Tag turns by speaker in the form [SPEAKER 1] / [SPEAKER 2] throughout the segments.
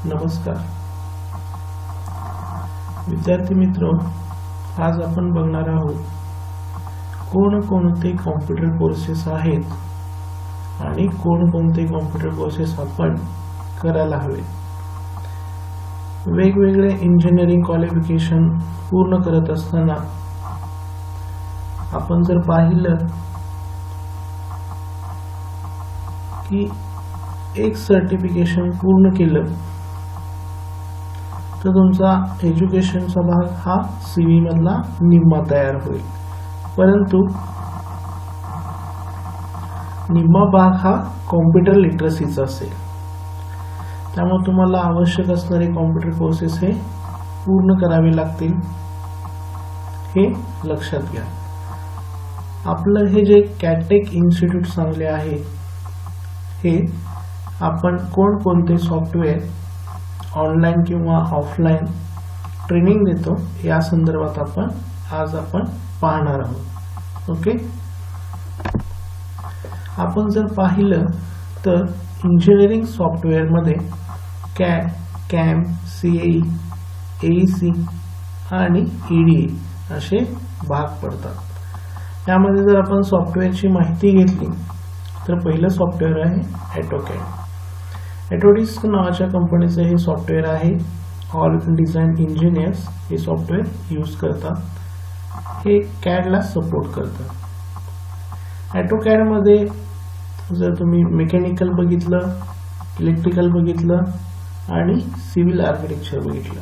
[SPEAKER 1] नमस्कार विद्यार्थी मित्र, आज आपण बघणार आहोत कोणकोणते कॉम्प्युटर कोर्सेस आहेत आणि कोणकोणते कॉम्प्युटर कोर्सेस आपण करायला हवे। वेगवेगळे इंजिनिअरिंग क्वालिफिकेशन पूर्ण करत असताना आपण जर पाहिलं की एक सर्टिफिकेशन पूर्ण केलं तर तुमचा एज्युकेशनचा भाग हा सीव्ही मधला निम्मा तयार होईल, परंतु निम्मा भाग हा कॉम्प्युटर लिटरसीचा असेल। त्यामुळे तुम्हाला आवश्यक असणारे कॉम्प्युटर कोर्सेस हे पूर्ण करावे लागतील, हे लक्षात घ्या। आपलं हे जे कॅटेक इन्स्टिट्यूट चांगले आहे, हे आपण कोणकोणते सॉफ्टवेअर ऑनलाइन किंवा ऑफलाइन ट्रेनिंग देतो या संदर्भात आज आपण पाहणार आहोत। ओके, आपण जर पाहिलं तर इंजिनिअरिंग सॉफ्टवेअर मध्ये कॅड, कॅम, सीएई, एईसी आणि ईडीई असे भाग पडतात। यामध्ये जर आपण सॉफ्टवेअरची माहिती घेतली तर पहिलं सॉफ्टवेअर आहे ऑटोकॅड। ऑटोडिस्क नावाच्या कंपनीचे हे सॉफ्टवेअर आहे। ऑल डिझाईन इंजिनियर्स हे सॉफ्टवेअर यूज करतात, हे कॅडला सपोर्ट करतात। ऑटोकॅड मध्ये जर तुम्ही मेकॅनिकल बघितलं, इलेक्ट्रिकल बघितलं आणि सिव्हिल आर्किटेक्चर बघितलं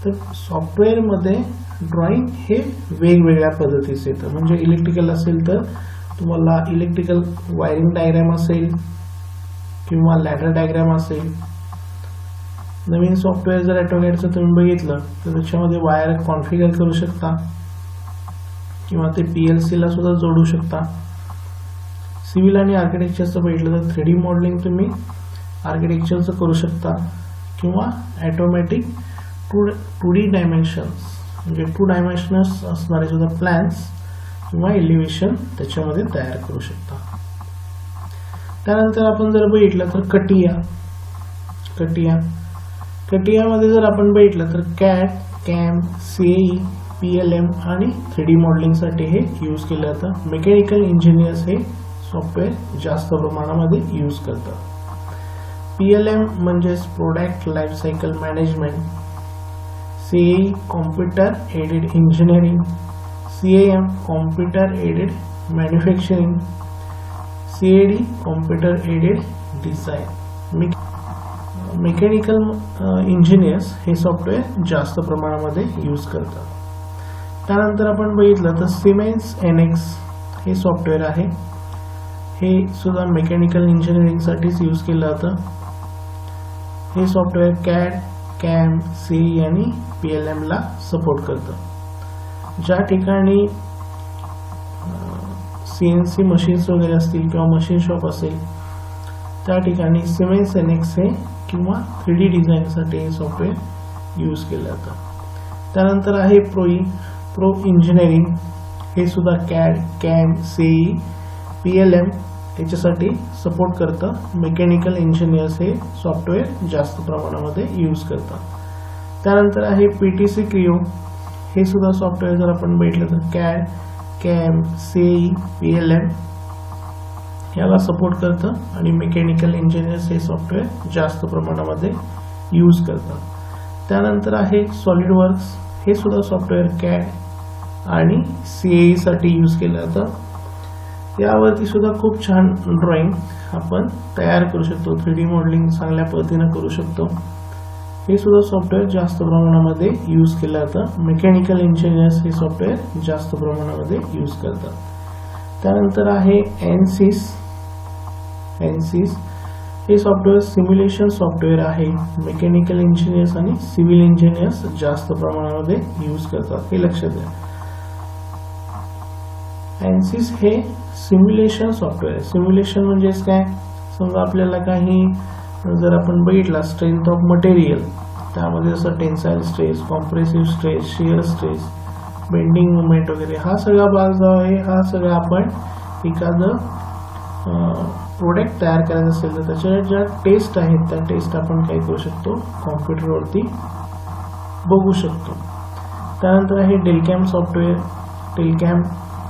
[SPEAKER 1] तर सॉफ्टवेअर मध्ये ड्रॉइंग हे वेगवेगळ्या पद्धतीचे येतं। म्हणजे इलेक्ट्रिकल असेल तर तुम्हाला इलेक्ट्रिकल वायरिंग डायग्राम असेल किंवा लॅडर डायग्राम असेल। नवीन सॉफ्टवेअर जर ऑटोकॅडचं तुम्ही बघितलं तर त्याच्यामध्ये वायर कॉन्फिगर करू शकता किंवा ते पीएलसी ला सुद्धा जोडू शकता। सिव्हिल आणि आर्किटेक्चरचं बघितलं तर 3D मॉडेलिंग तुम्ही आर्किटेक्चरचं करू शकता किंवा ऑटोमॅटिक 2D डायमेन्शन्स म्हणजे 2 डायमेन्शनल्स असणारे सुद्धा प्लॅन्स किंवा एलिव्हेशन त्याच्यामध्ये तयार करू शकता। त्यानंतर आपण जर बघितलं तर कटियामध्ये जर आपण बघितलं तर कॅड, कॅम, सीएई, पीएलएम आणि 3D मॉडेलिंग साठी हे यूज केलं जातं। मेकॅनिकल इंजिनियर्स हे सॉफ्टवेअर जास्त प्रमाणामध्ये यूज करतात। पीएलएम म्हणजे product life cycle management, CAE computer aided engineering, CAM computer aided manufacturing, CAD computer aided design. Mechanical engineers हे सॉफ्टवेअर जास्त प्रमाणामध्ये यूज करतात। त्यानंतर आपण बघितलं तर सिमेन्स एनएक्स हे सॉफ्टवेअर आहे, हे सुद्धा मेकॅनिकल इंजिनिअरिंग साठीच यूज केलं जातं। हे सॉफ्टवेअर कॅड, कॅम, सीई आणि पीएलएम ला सपोर्ट करतं। ज्या ठिकाणी सीएनसी मशीन्स वगैरे असतील किंवा मशीन शॉप असेल त्या ठिकाणी सिमेन्स एनएक्स हे किंवा 3D डिझाईन साठी हे सॉफ्टवेअर यूज केलं जातं। त्यानंतर आहे प्रो इंजिनिअरिंग, हे सुद्धा कॅड, कॅम, सीई, पीएलएम याच्यासाठी सपोर्ट करतं। मेकॅनिकल इंजिनियर्स हे सॉफ्टवेअर जास्त प्रमाणामध्ये यूज करतात। त्यानंतर आहे पीटीसी क्रिओ, हे सुद्धा सॉफ्टवेअर जर आपण बघितलं तर कॅड, कॅम, सीई, पीएलएम याला सपोर्ट करतं आणि मेकॅनिकल इंजिनियर्स हे सॉफ्टवेअर जास्त प्रमाणामध्ये यूज करतात। त्यानंतर आहे सॉलिडवर्क्स, हे सुद्धा सॉफ्टवेअर कॅड आणि सीएई साठी यूज केलं जातं। यावरती सुद्धा खूप छान ड्रॉइंग आपण तयार करू शकतो, 3D मॉडेलिंग चांगल्या पद्धतीने करू शकतो। हे सुद्धा सॉफ्टवेअर जास्त प्रमाणामध्ये यूज केलं जातं। मेकॅनिकल इंजिनियर्स हे सॉफ्टवेअर जास्त प्रमाणामध्ये यूज करतात। त्यानंतर आहे एनसिस हे सॉफ्टवेअर सिम्युलेशन सॉफ्टवेअर आहे। मेकॅनिकल इंजिनियर्स आणि सिव्हिल इंजिनियर्स जास्त प्रमाणामध्ये यूज करतात, हे लक्षात घ्या। एनसिस हे सिम्युलेशन सॉफ्टवेअर, सिम्युलेशन म्हणजेच काय, समजा आपल्याला काही जर आपण बघितला स्ट्रेंथ ऑफ मटेरियल, त्यामध्ये जसं tensile stress, compressive stress, shear stress, bending moment वगैरे हा सगळा भाग जो आहे हा सगळा आपण एखादं प्रोडक्ट तयार करायचं असेल तर त्याच्या ज्या टेस्ट आहेत त्या टेस्ट आपण काय करू शकतो, कॉम्प्युटरवरती बघू शकतो. त्यानंतर आहे डेलकॅम सॉफ्टवेअर. डेलकॅम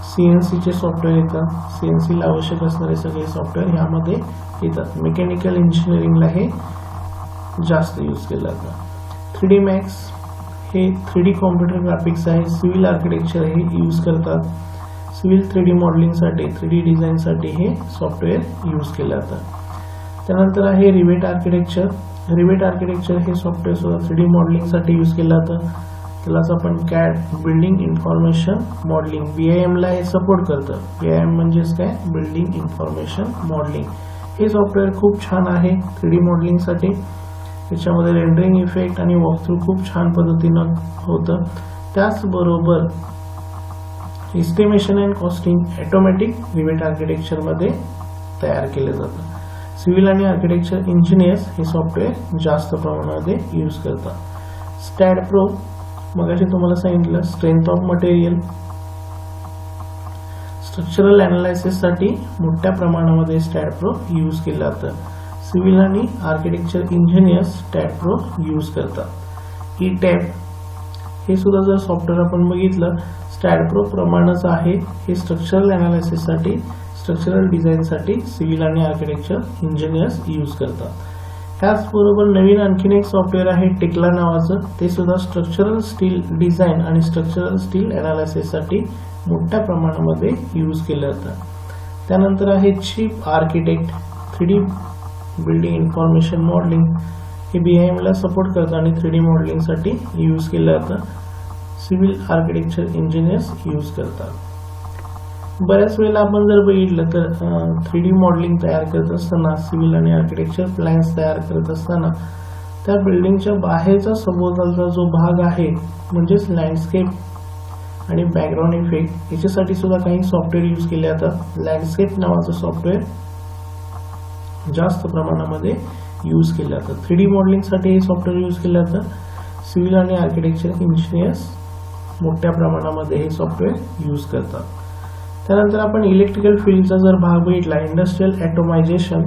[SPEAKER 1] CNCचे सॉफ्टवेअर येतात. CNCला आवश्यक असणारे सगळे सॉफ्टवेअर ह्यामध्ये येतात. मेकॅनिकल इंजिनिअरिंगला हे जास्त यूज केलं जातं. 3D Max हे 3D कॉम्प्युटर ग्राफिक्स आहे. सिव्हिल आर्किटेक्चर हे यूज करतात. सिव्हिल 3D मॉडेलिंगसाठी 3D डिझाईनसाठी हे सॉफ्टवेअर यूज केलं जातं. त्यानंतर आहे रिवेट आर्किटेक्चर. रिवेट आर्किटेक्चर हे सॉफ्टवेअर सुद्धा 3D मॉडेलिंगसाठी यूज केलं जातं. त्यालाच आपण CAD building information modelling BIM ला हे सपोर्ट करतं. BIM म्हणजेच काय, बिल्डिंग इन्फॉर्मेशन मॉडेलिंग. हे सॉफ्टवेअर खूप छान आहे 3D मॉडेलिंगसाठी. त्याच्यामध्ये रेंडरिंग इफेक्ट आणि वॉकथ्रू खूप छान पद्धतीनं होतं. त्याचबरोबर estimation and costing automatic rivet आर्किटेक्चरमध्ये तयार केलं जातं. सिव्हिल आणि आर्किटेक्चर इंजिनियर्स हे सॉफ्टवेअर जास्त प्रमाणामध्ये यूज करतात. STAAD Pro मगाशी तुम्हाला सांगितलं, strength of material. Structural analysis साठी मोठ्या प्रमाणामध्ये STAAD Pro यूज केलं जातं. सिव्हिल आणि architecture engineers STAAD Pro use करतात. ETAP हे सुद्धा जर सॉफ्टवेअर आपण बघितलं STAAD Pro प्रमाणच आहे. हे स्ट्रक्चरल अनालिसिस साठी, स्ट्रक्चरल डिझाईन साठी सिव्हिल आणि आर्किटेक्चर इंजिनियर्स यूज करतात. त्याचबरोबर नवीन आणखीन एक सॉफ्टवेअर आहे टेक्ला नावाचं. ते सुद्धा स्ट्रक्चरल स्टील डिझाईन आणि स्ट्रक्चरल स्टील अनालिसिस साठी मोठ्या प्रमाणामध्ये यूज केलं जातं. त्यानंतर आहे chip architect. 3D building information modelling हे BIM ला सपोर्ट करतं आणि 3D मॉडेलिंगसाठी यूज केलं जातं. सिव्हिल आर्किटेक्चर इंजिनियर्स यूज करतात. बऱ्याच वेळेला आपण जर बघितलं तर 3D मॉडेलिंग तयार करत असताना, सिव्हिल आणि आर्किटेक्चर प्लॅन्स तयार करत असताना त्या बिल्डिंगच्या बाहेरचा सभोवतालचा जो भाग आहे म्हणजेच लँडस्केप आणि बॅकग्राऊंड इफेक्ट याच्यासाठी सुद्धा काही सॉफ्टवेअर यूज केले जातात. लँडस्केप नावाचं सॉफ्टवेअर जास्त प्रमाणामध्ये यूज केलं जातं. 3D मॉडेलिंगसाठी हे सॉफ्टवेअर यूज केलं जातं. सिव्हिल आणि आर्किटेक्चर इंजिनियर्स मोठ्या प्रमाणामध्ये हे सॉफ्टवेअर यूज करतात. त्यानंतर आपण इलेक्ट्रिकल फील्डचा जर भाग बघितला, industrial ऑटोमायझेशन,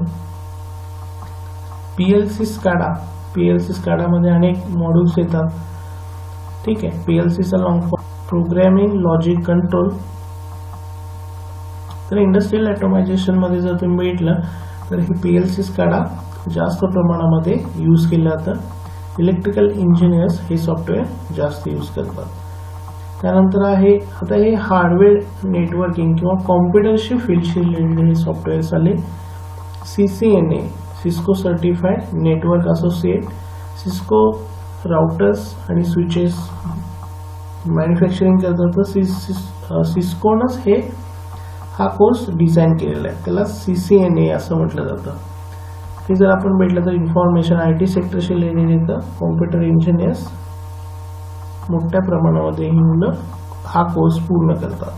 [SPEAKER 1] PLC SCADA. PLC SCADA मध्ये अनेक मॉड्यूल्स येतात. ठीक आहे. PLC चा long form programming logic control. तर इंडस्ट्रियल ऑटोमायझेशन मध्ये जर तुम्ही बघितलं तर हे PLC SCADA जास्त प्रमाणामध्ये यूज केलं जातं. इलेक्ट्रिकल इंजिनियर्स हे सॉफ्टवेअर जास्त यूज करतात. त्यानंतर आहे आता हे हार्डवेअर नेटवर्किंग किंवा कॉम्प्युटरशी फील्डशी रिलेटेड हे सॉफ्टवेअर्स आले. CCNA Cisco certified network associate. Cisco routers आणि स्विचेस मॅन्युफॅक्चरिंग करतात. तर सिस्कोनच हा कोर्स डिझाईन केलेला आहे. त्याला CCNA असं म्हटलं जातं. हे जर आपण भेटलं तर इन्फॉर्मेशन IT सेक्टरशी रिलेटेड येतं. कॉम्प्युटर इंजिनियर्स मोठ्या प्रमाणामध्ये ही मुलं हा कोर्स पूर्ण करतात.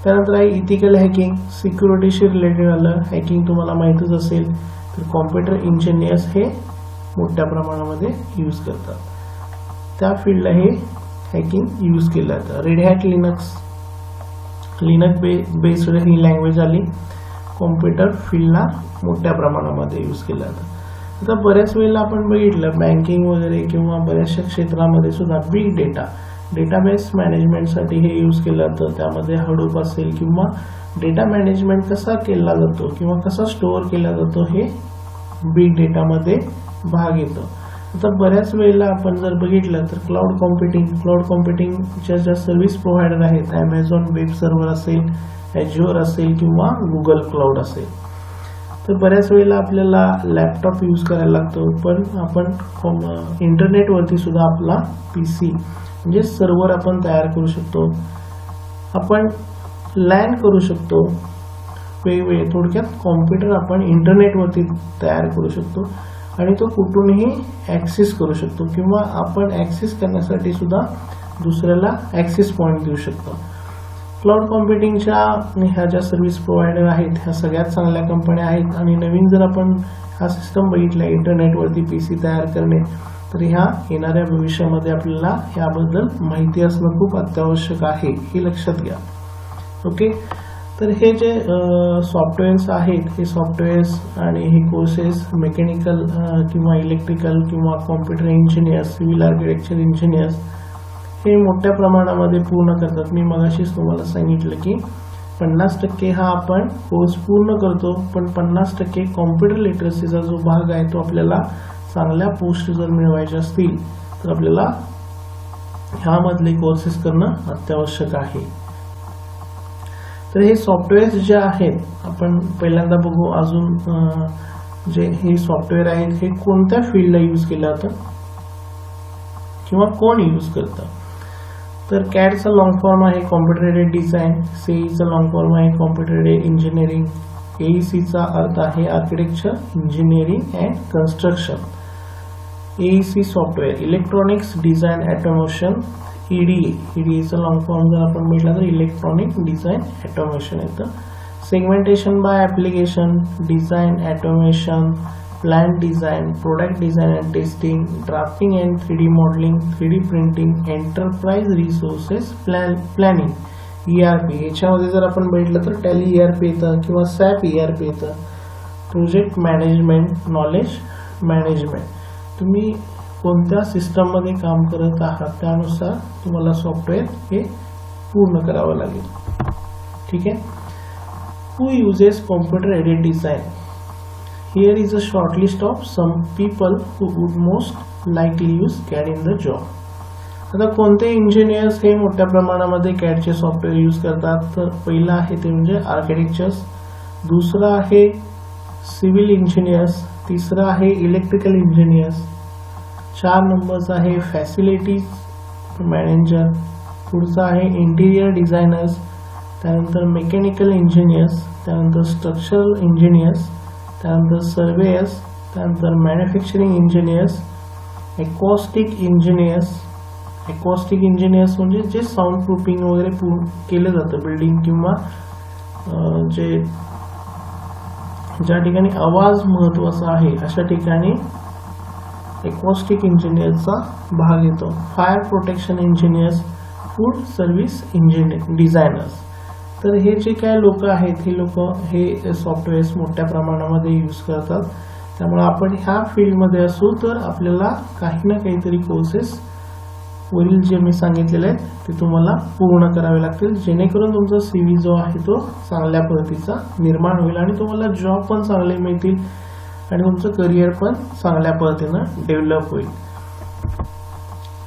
[SPEAKER 1] त्यानंतर आहे इथिकल हॅकिंग. सिक्युरिटीशी रिलेटेड आलं. हॅकिंग तुम्हाला माहितीच असेल. तर कॉम्प्युटर इंजिनियर्स हे मोठ्या प्रमाणामध्ये यूज करतात. त्या फील्डला हे हॅकिंग यूज केलं जातं. रेड हॅट लिनक्स बेस्ड ही लँग्वेज आली. कॉम्प्युटर फील्डला मोठ्या प्रमाणामध्ये यूज केलं जातं. आता बऱ्याच वेळेला आपण बघितलं बँकिंग वगैरे किंवा बऱ्याचशा क्षेत्रामध्ये सुद्धा बिग डेटा, डेटाबेस मॅनेजमेंटसाठी हे यूज केलं जातं. त्यामध्ये हडूप असेल किंवा डेटा मॅनेजमेंट कसा केला जातो किंवा कसा स्टोअर केला जातो हे बिग डेटामध्ये भाग येतो. आता बऱ्याच वेळेला आपण जर बघितलं तर क्लाउड कॉम्प्युटिंगच्या ज्या सर्व्हिस प्रोव्हायडर आहेत, Amazon वेब सर्व्हर असेल, Azure असेल किंवा गुगल क्लाउड असेल, तर बऱ्याच वेळेला आपल्याला लॅपटॉप यूज करायला लागतो. पण आपण इंटरनेटवरती सुद्धा आपला PC म्हणजे सर्व्हर आपण तयार करू शकतो. आपण लॅन करू शकतो. वेगवेगळे थोडक्यात कॉम्प्युटर आपण इंटरनेटवरती तयार करू शकतो आणि तो कुठूनही ॲक्सेस करू शकतो किंवा आपण ॲक्सेस करण्यासाठी सुद्धा दुसऱ्याला ॲक्सेस पॉईंट देऊ शकतो. क्लाउड कॉम्प्युटिंगच्या ह्या ज्या सर्व्हिस प्रोव्हायडर आहेत ह्या सगळ्यात चांगल्या कंपन्या आहेत. आणि नवीन जर आपण हा सिस्टम बघितला इंटरनेटवरती PC तयार करणे, तर ह्या येणाऱ्या भविष्यामध्ये आपल्याला याबद्दल माहिती असणं खूप अत्यावश्यक आहे, हे लक्षात घ्या. ओके. तर हे जे सॉफ्टवेअर्स आहेत हे सॉफ्टवेअर्स आणि हे कोर्सेस मेकॅनिकल किंवा इलेक्ट्रिकल किंवा computer engineers, civil architecture engineers हे मोठ्या प्रमाणामध्ये पूर्ण करतात. मी मगाशीच तुम्हाला सांगितलं की 50% हा आपण कोर्स पूर्ण करतो, पण 50% कॉम्प्युटर लिटरसीचा जो भाग आहे तो आपल्याला चांगल्या पोस्ट जर मिळवायच्या असतील तर आपल्याला ह्यामधले कोर्सेस करणं अत्यावश्यक आहे. तर हे सॉफ्टवेअर्स जे आहेत आपण पहिल्यांदा बघू. अजून जे हे सॉफ्टवेअर आहेत हे कोणत्या फील्डला यूज केलं जातं किंवा कोण यूज करतं. तर कॅडचा लॉंग फॉर्म आहे कॉम्प्युटर एडेड डिझाईन, सीईचा लॉंग फॉर्म आहे कॉम्प्युटर एडेड इंजिनिअरिंग, एईसीचा अर्थ आहे architecture, engineering and construction. AEC software electronics design automation, ईडीएचा लॉंग फॉर्म जर आपण म्हटलं तर इलेक्ट्रॉनिक डिझाईन ऑटोमेशन येतं. Segmentation by application, design automation, plant design, product design and testing, drafting and 3D modelling, 3D printing, enterprise resources planning, ERP. याच्यामध्ये जर आपण बघितलं तर टॅली ERP येतं किंवा SAP ERP येतं. Project management, knowledge management. तुम्ही कोणत्या सिस्टममध्ये काम करत आहात त्यानुसार तुम्हाला सॉफ्टवेअर हे पूर्ण करावं लागेल. ठीक आहे. Who uses computer aided design? Here is a short list of some people who would most likely use CAD in the job. आता कोणते इंजिनियर्स हे मोठ्या प्रमाणामध्ये CADचे सॉफ्टवेअर यूज करतात? तर पहिला आहे ते म्हणजे आर्किटेक्चर्स, दुसरा आहे सिव्हिल इंजिनियर्स, तिसरा आहे इलेक्ट्रिकल इंजिनियर्स, 4 नंबरचा आहे फॅसिलिटीज मॅनेजर, पुढचा आहे इंटिरियर डिझायनर्स, त्यानंतर मेकॅनिकल इंजिनियर्स, त्यानंतर स्ट्रक्चरल इंजिनियर्स, त्यानंतर सर्वेयर्स, त्यानंतर manufacturing engineers, acoustic engineers. Acoustic engineers म्हणजे जे साऊंड प्रूफिंग वगैरे केलं जातं बिल्डिंग किंवा ज्या ठिकाणी आवाज महत्त्वाचा आहे अशा ठिकाणी एकॉस्टिक इंजिनियरचा भाग येतो. Fire protection engineers, food service designers. तर हे जे काय लोक आहेत हे लोक हे सॉफ्टवेअर्स मोठ्या प्रमाणामध्ये यूज करतात. त्यामुळे आपण ह्या फील्डमध्ये असू तर आपल्याला काही ना काहीतरी कोर्सेस वरील जे मी सांगितलेले आहेत ते तुम्हाला पूर्ण करावे लागतील, जेणेकरून तुमचा CV जो आहे तो चांगल्या पद्धतीचा निर्माण होईल आणि तुम्हाला जॉब पण चांगले मिळतील आणि तुमचं करिअर पण चांगल्या पद्धतीनं डेव्हलप होईल.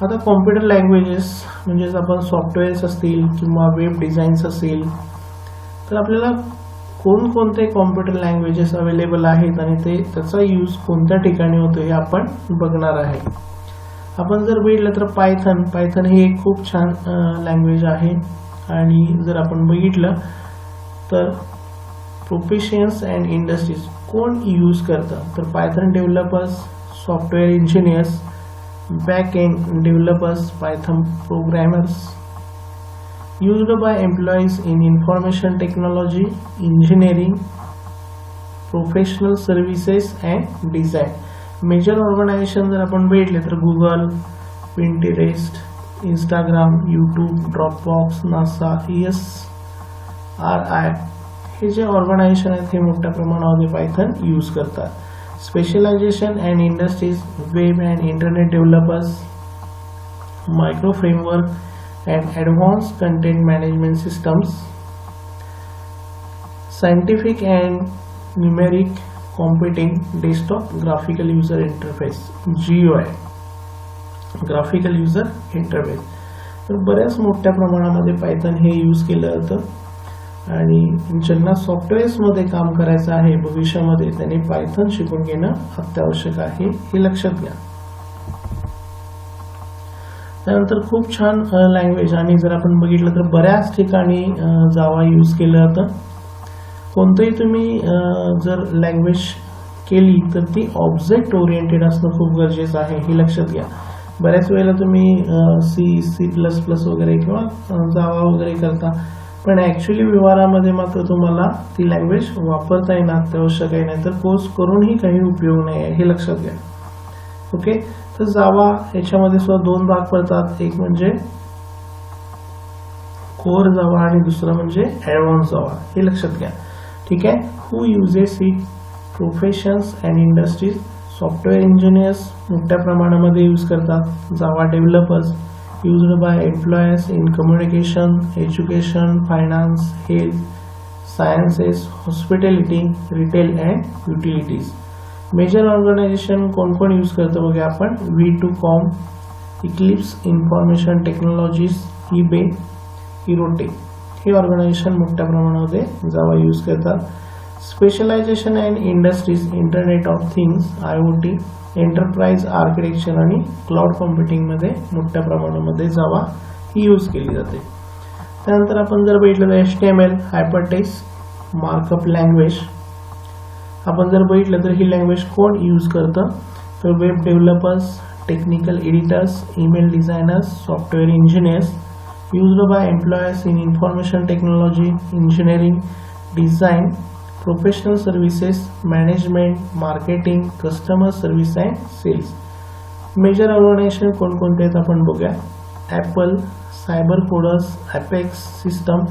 [SPEAKER 1] आता कॉम्प्युटर लँग्वेजेस म्हणजेच आपण सॉफ्टवेअर्स असतील किंवा वेब डिझाईन्स असेल तर आपल्याला कोणकोणते कॉम्प्युटर लँग्वेजेस अवेलेबल आहेत आणि त्याचा यूज कोणत्या ठिकाणी होतो हे आपण बघणार आहे. आपण जर बघितलं तर पायथन हे एक खूप छान लँग्वेज आहे आणि जर आपण बघितलं तर प्रोफेशन्स अँड इंडस्ट्रीज कोण यूज करतं तर Python developers, software engineers, back end developers, Python programmers, used by employees in information technology, engineering, professional services and design. Major organization जर आपण बघितले तर Google, Pinterest, Instagram, YouTube, Dropbox, NASA, ESRI हे जे organisation आहेत हे मोठ्या प्रमाणामध्ये पायथन यूज करतात. Specialization and industries, web and internet developers, micro framework and advanced content management systems, scientific and numeric computing, desktop graphical user interface, GUI, graphical user interface. तर बऱ्याच मोठ्या प्रमाणामध्ये पायथन हे यूज केलं जातं आणि ज्यांना सॉफ्टवेअर्समध्ये काम करायचं आहे भविष्यामध्ये त्यांनी पायथन शिकून घेणं अत्यावश्यक आहे हे लक्षात घ्या. त्यानंतर खूप छान लँग्वेज आणि जर आपण बघितलं तर बऱ्याच ठिकाणी जावा यूज केलं जातं. कोणतंही तुम्ही जर लँग्वेज केली तर ती ऑब्जेक्ट ओरिएंटेड असणं खूप गरजेचं आहे हे लक्षात घ्या. बऱ्याच वेळेला तुम्ही C++ वगैरे किंवा जावा वगैरे करता पण ॲक्च्युली व्यवहारामध्ये मात्र तुम्हाला ती लँग्वेज वापरता येणं अत्यावश्यक आहे, नाही तर कोर्स करूनही काही उपयोग नाही आहे हे लक्षात घ्या. ओके. तर जावा याच्यामध्ये सुद्धा 2 भाग पडतात. एक म्हणजे कोर जावा आणि दुसरं म्हणजे ॲडव्हान्स जावा, हे लक्षात घ्या. ठीक आहे. Who uses it? Professions and industries. Software engineers मोठ्या प्रमाणामध्ये यूज करतात. Java developers used by employers in communication, education, finance, health sciences, hospitality, retail and utilities. Major organization कोण कोण यूज करतो बघा आपण. V2Com, Eclipse information technologies, eBay, इरोटेक हे ऑर्गनायझेशन मोठ्या प्रमाणामध्ये जावा यूज करतात. Specialization and industries, internet of things, IoT, enterprise architecture आणि क्लाउड कॉम्प्युटिंगमध्ये मोठ्या प्रमाणामध्ये जावा ही यूज केली जाते. त्यानंतर आपण जर बघितलं तर HTML, हायपरटेक्स्ट मार्कअप लँग्वेज. आपण जर बघितलं तर ही लँग्वेज कोण यूज करतं तर web developers, technical editors, email designers, software engineers. used by employees in information technology, engineering, design, professional services, management, marketing, customer service and sales. Major organization कोणकोणते आहेत आपण बघूया. Apple, Cyber Coders, Apex System,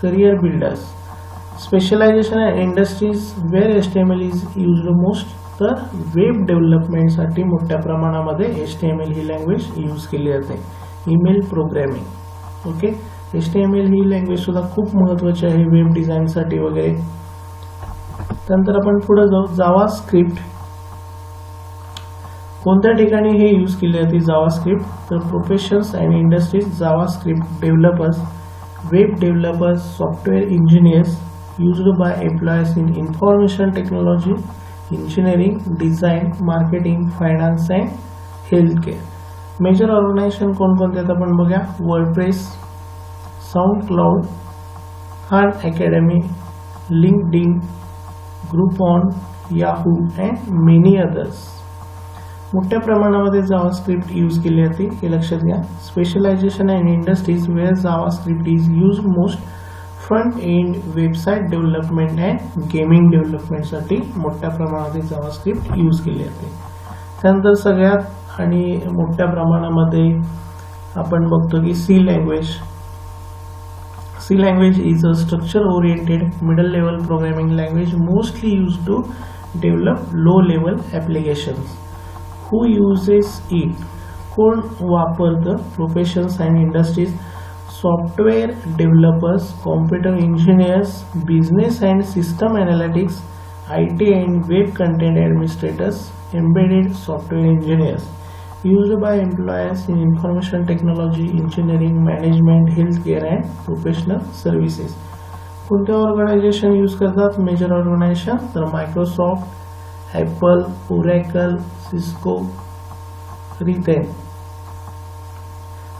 [SPEAKER 1] Career Builders. Specialization and industries where HTML is used most. तर web development साठी मोठ्या प्रमाणामध्ये HTML ही language use केली जाते. Email programming. ओके. HTML ही लँग्वेज सुद्धा खूप महत्त्वाची आहे वेब डिझाईन साठी वगैरे. त्यानंतर आपण पुढे जाऊ. जावा स्क्रिप्ट कोणत्या ठिकाणी हे यूज केले जाते जावा स्क्रिप्ट तर professions and industries JavaScript developers, web developers, software engineers used by employers in information technology, engineering, design, marketing, finance and health care. Major organisation कोणकोणते आहेत आपण बघूया. WordPress, SoundCloud, Khan Academy, LinkedIn, Groupon, Yahoo and many others. मोठ्या प्रमाणामध्ये जावा script use केली जाते हे लक्षात घ्या. Specialization and industries where JavaScript is use most. Front end website development and gaming डेव्हलपमेंटसाठी मोठ्या प्रमाणात जावा स्क्रिप्ट यूज केली जाते. त्यानंतर सगळ्यात आणि मोठ्या प्रमाणामध्ये आपण बघतो की C language. C language is a structure oriented middle level programming language mostly use to develop low level applications. Who uses it? कोण वापरतं? Professions and industries, software developers, computer engineers, business and system analytics, IT and web content administrators, embedded software engineers. Used by employees in information technology, engineering, management, healthcare and professional services. कोणते organisation use करतात? Major organisation तर Microsoft, Apple, oracle, Cisco, retail.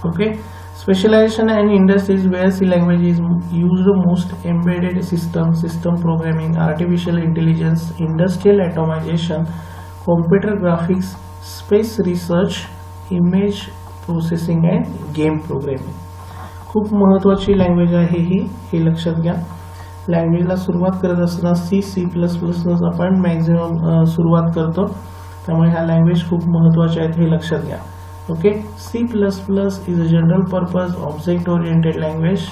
[SPEAKER 1] Okay. Specialization and industries where C language is used most. Embedded system, system programming, artificial intelligence, industrial automation, computer graphics, space research, image processing and game programming. खूप महत्त्वाची language आहे ही, हे लक्षात घ्या. लँग्वेजला सुरुवात करत असताना C++ आपण मॅक्झिमम सुरुवात करतो, त्यामुळे ह्या लँग्वेज खूप महत्त्वाच्या आहेत हे लक्षात घ्या. Okay, C++ is a general purpose object oriented language,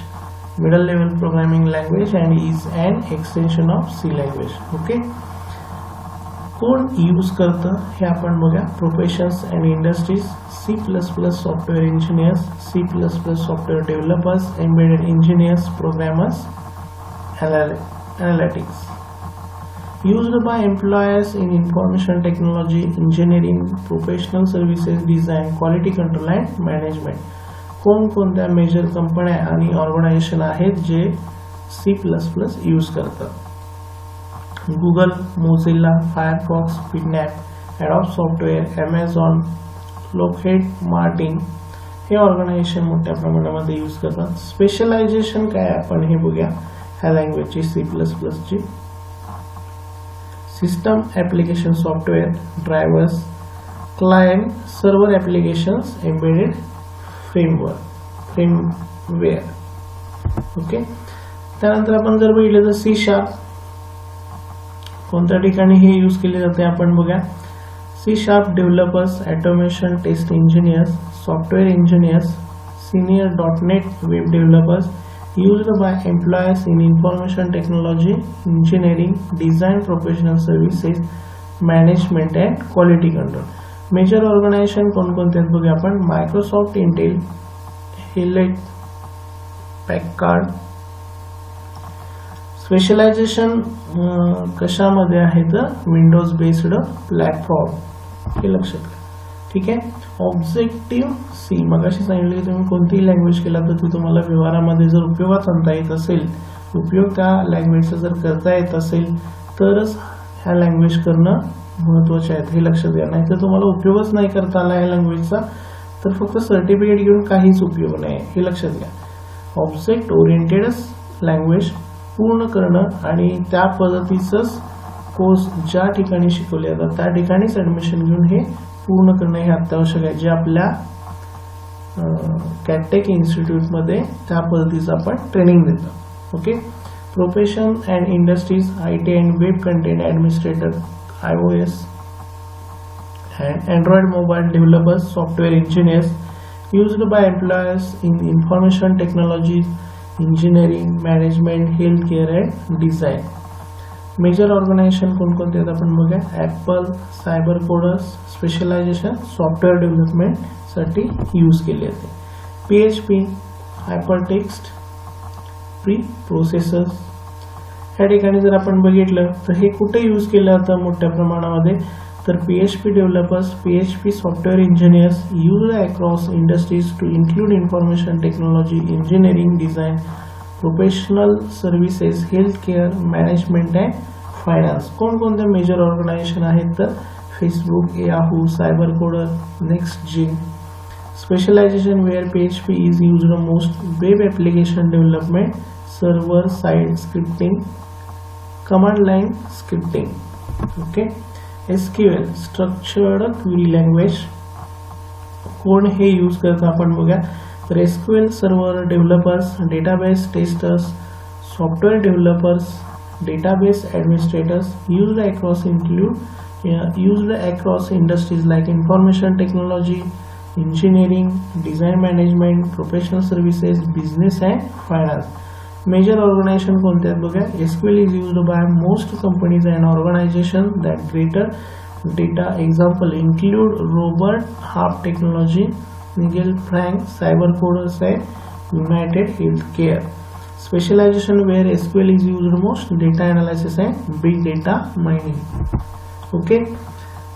[SPEAKER 1] middle level programming language and is an extension of C language. Okay, कोण यूज करतं हे आपण बघा. Professions and industries, C++ software engineers, C++ software developers, embedded engineers, programmers, analytics. Used by employees in information technology, engineering, professional services, design, quality control and management. कोणत्या major कंपन्या आणि organization आहेत जे C++ यूज करतात? Google, Mozilla, Firefox, पिटनॅप, Adobe software, Amazon, Lockheed Martin हे organization मोठ्या प्रमाणामध्ये यूज करतात. स्पेशलायझेशन काय आपण हे बघूया ह्या लँग्वेजची C++ची. System application software, drivers, client server applications, embedded firmware. Okay. त्यानंतर आपण जर बघितलं तर C# कोणत्या ठिकाणी हे यूज केले जाते आपण बघा. C# developers, automation test engineers, software engineers, senior .NET web developers, used by employees in information technology, engineering, design, professional services, management and quality control. Major organisation कोणकोणते आहेत बघूया आपण. Microsoft, Intel, Hewlett Packard. Specialization कशामध्ये आहे तर Windows based platform, हे लक्षात घ्या. ठीक आहे. ऑब्जेक्टिव्ह सी, मगाशी सांगितलं की तुम्ही कोणतीही लँग्वेज केला तर ती तुम्हाला व्यवहारामध्ये जर उपयोगात आणता येत असेल, उपयोग त्या लँग्वेजचा जर करता येत असेल तरच ह्या लँग्वेज करणं महत्त्वाचे आहेत, हे लक्षात घ्या. नाही तर तुम्हाला उपयोगच नाही करता आला या लँग्वेजचा तर फक्त सर्टिफिकेट घेऊन काहीच उपयोग नाही, हे लक्षात घ्या. ऑब्जेक्ट ओरिएंटेड लँग्वेज पूर्ण करणं आणि त्या पद्धतीचंच कोर्स ज्या ठिकाणी शिकवले जातात त्या ठिकाणीच ऍडमिशन घेऊन हे पूर्ण करणं हे अत्यावश्यक आहे. जे आपल्या कॅटेक इन्स्टिट्यूटमध्ये त्या पद्धतीचं आपण ट्रेनिंग देतो. Okay. Profession and industries, IT and web content administrator, iOS and Android mobile developers, software engineers, used by employers in information technology, engineering, management, healthcare and design. Major organisation कोणकोणते आहेत आपण बघूया. Apple, cyber coders, specialisation software development साठी use केले जाते. PHP, hypertext preprocessors. या ठिकाणी जर आपण बघितलं तर हे कुठे यूज केलं जातं मोठ्या प्रमाणामध्ये तर PHP developers, PHP software engineers use across industries to include information technology, engineering, design, professional services, health care, management and finance. कोणकोणते मेजर ऑर्गनायझेशन आहेत तर Facebook, Yahoo, cyber coder, next gen. Specialisation where PHP is used most, web application development, server side scripting, command line scripting. Okay. SQL structured query language कोण हे use करतं आपण बघूया तर SQL server developers, database testers, software developers, database ॲडमिनिस्ट्रेटर्स, used across industries like information technology, engineering, design, management, professional services, business and finance. Major organisation कोणते आहेत बघा. SQL is used by most companies and organisation that greater data. Example include Robert Half Technology, Nigel Frank, cyber coders and United Health Care. Specialisation where SQL is used most, data analysis and big data mining. Okay.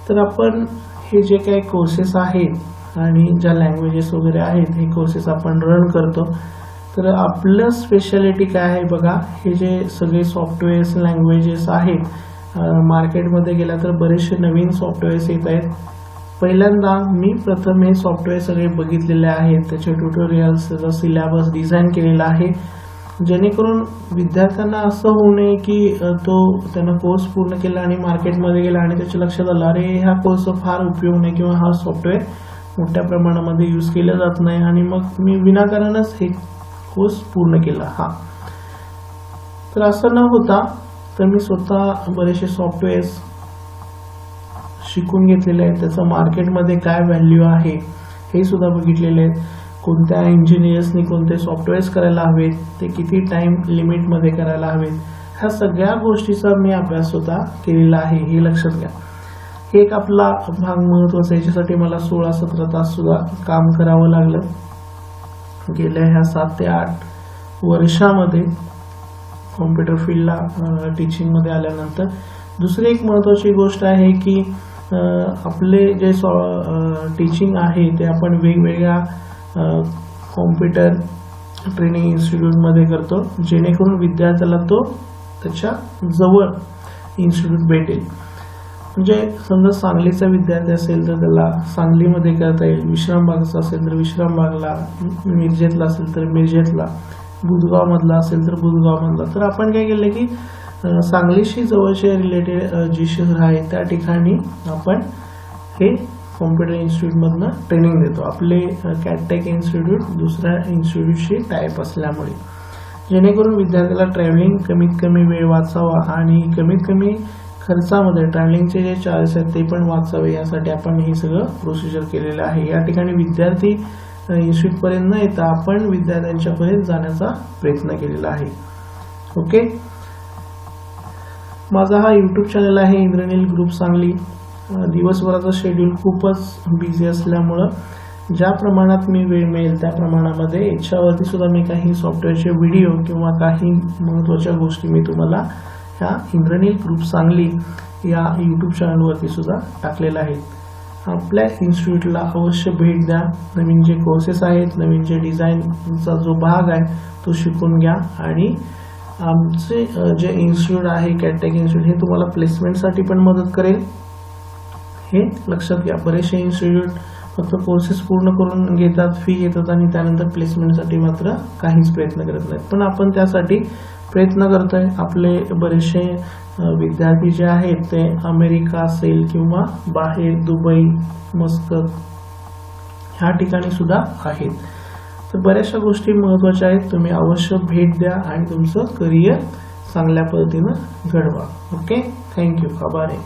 [SPEAKER 1] तर आपण हे जे काही courses आहेत आणि ज्या languages वगैरे आहेत हे कोर्सेस आपण रन करतो तर आपलं स्पेशालिटी काय आहे बघा. हे जे सगळे सॉफ्टवेअर्स लँग्वेजेस आहेत मार्केटमध्ये गेला तर बरेचसे नवीन सॉफ्टवेअर्स येत आहेत. पहिल्यांदा मी प्रथम हे सॉफ्टवेअर सगळे बघितलेले आहेत, त्याचे ट्युटोरियल्स, त्याचा सिलेबस डिझाईन केलेला आहे जेणेकरून विद्यार्थ्यांना असं होऊ नये की त्यानं कोर्स पूर्ण केला आणि मार्केटमध्ये गेला आणि त्याच्या लक्षात आलं अरे ह्या कोर्सचा फार उपयोग नाही किंवा हा सॉफ्टवेअर मोठ्या प्रमाणामध्ये यूज केला जात नाही आणि मग मी विनाकारणच हे कोर्स पूर्ण केला. तर असं न होता तर मी स्वतः बरेचसे सॉफ्टवेअर्स शिकून घेतलेले आहेत, त्याचं मार्केटमध्ये काय व्हॅल्यू आहे हे सुद्धा बघितलेले आहेत. कोणत्या इंजिनियर्सनी कोणते सॉफ्टवेअर्स करायला हवेत, ते किती टाइम लिमिटमध्ये करायला हवेत, ह्या सगळ्या गोष्टीचा मी अभ्यास स्वतः केलेला आहे, हे लक्षात घ्या. हे एक आपला भाग महत्त्वाचा. याच्यासाठी मला 16-17 तास सुद्धा काम करावं लागलं गेल्या ह्या 7 ते 8 वर्षामध्ये कॉम्प्युटर फील्डला टीचिंगमध्ये आल्यानंतर. दुसरी एक महत्त्वाची गोष्ट आहे की आपले जे टीचिंग आहे ते आपण वेगवेगळ्या कॉम्प्युटर ट्रेनिंग इन्स्टिट्यूटमध्ये करतो जेणेकरून विद्यार्थ्याला तो त्याच्या जवळ इन्स्टिट्यूट भेटेल. म्हणजे समजा सांगलीचा विद्यार्थी असेल तर त्याला सांगलीमध्ये करता येईल, विश्रामबागचा असेल तर विश्रामबागला, मिरजेतला असेल तर मिरजेतला, बुधगावमधला असेल तर बुधगावमधला. तर आपण काय केलं की सांगलीशी जवळचे रिलेटेड जी शहर आहे त्या ठिकाणी आपण हे कॉम्प्युटर इन्स्टिट्यूटमधनं ट्रेनिंग देतो. आपले कॅटेक इन्स्टिट्यूट दुसऱ्या इन्स्टिट्यूटशी टाईप असल्यामुळे जेणेकरून विद्यार्थ्याला ट्रॅव्हलिंग कमीत कमी वेळ वाचावा आणि कमीत कमी खर्चामध्ये ट्रॅव्हलिंगचे जे चार्जेस आहेत ते पण वाचावे यासाठी आपण हे सगळं प्रोसिजर केलेलं आहे. या ठिकाणी विद्यार्थी इन्स्टिट्यूटपर्यंत न येता आपण विद्यार्थ्यांच्यापर्यंत जाण्याचा प्रयत्न केलेला आहे. ओके, माझा हा यूट्यूब चॅनल आहे इंद्रनील ग्रुप सांगली. दिवसभराचा शेड्यूल खूपच बिझी असल्यामुळं ज्या प्रमाणात मी वेळ मिळेल त्या प्रमाणामध्ये याच्यावरती सुद्धा मी काही सॉफ्टवेअरचे व्हिडिओ किंवा काही महत्त्वाच्या गोष्टी मी तुम्हाला ह्या इंद्रनील ग्रुप सांगली या यूट्यूब चॅनलवरती सुद्धा टाकलेला आहे. आपल्या इन्स्टिट्यूटला अवश्य भेट द्या. नवीन जे कोर्सेस आहेत, नवीन जे डिझाईनचा जो भाग आहे तो शिकून घ्या. आणि आमचे जे इन्स्टिट्यूट आहे कॅटटेक इन्स्टिट्यूट हे तुम्हाला प्लेसमेंटसाठी पण मदत करेल, हे लक्षात घ्या. बरेचसे इन्स्टिट्यूट फक्त कोर्सेस पूर्ण करून घेतात, फी घेतात आणि त्यानंतर प्लेसमेंटसाठी मात्र काहीच प्रयत्न करत नाहीत. पण आपण त्यासाठी प्रयत्न करतोय. आपले बरेचसे विद्यार्थी जे आहेत ते अमेरिका असेल किंवा बाहेर दुबई, मस्कत ह्या ठिकाणी सुद्धा आहेत. तर बऱ्याचशा गोष्टी महत्त्वाच्या आहेत. तुम्ही अवश्य भेट द्या आणि तुमचं करिअर चांगल्या पद्धतीनं घडवा. ओके, थँक्यू, आभार आहे.